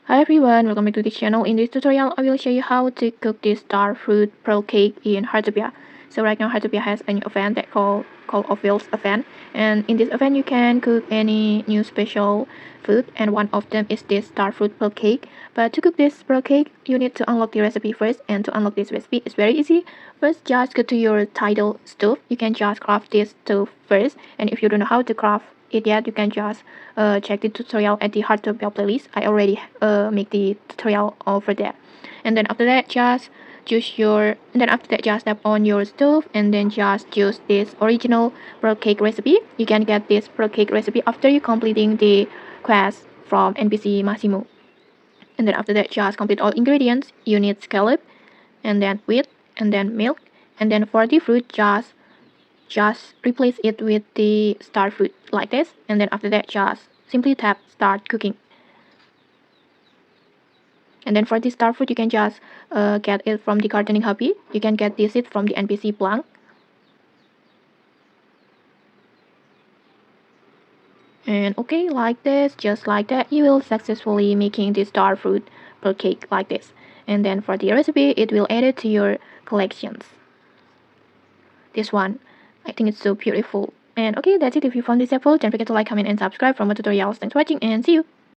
Hi everyone, welcome back to this channel. In this tutorial, I will show you how to cook this Starfruit Pearl Cake in Heartopia. So right now Heartopia has a new event that called Ophiel's event, and in this event you can cook any new special food, and one of them is this Starfruit Pearl Cake. But to cook this pearl cake, you need to unlock the recipe first, and to unlock this recipe is very easy. First, just go to your Tidal Stove. You can just craft this stove first, and if you don't know how to craft it yet, you can just check the tutorial at the Heartopia playlist. I already make the tutorial over there. And then after that, just just tap on your stove, and then just choose this original pearl cake recipe. You can get this pearl cake recipe after you completing the quest from NPC Massimo. And then after that, just complete all ingredients. You need scallop, and then wheat, and then milk, and then for the fruit, just replace it with the starfruit like this, and then after that just simply tap start cooking. And then for the starfruit, you can just get it from the gardening hobby. You can get this seed from the NPC plant. And okay, like this, just like that, you will successfully making the starfruit pearl cake like this. And then for the recipe, it will add it to your collections. This one, I think it's so beautiful. And okay, that's it. If you found this helpful, don't forget to like, comment, and subscribe for more tutorials. Thanks for watching, and see you!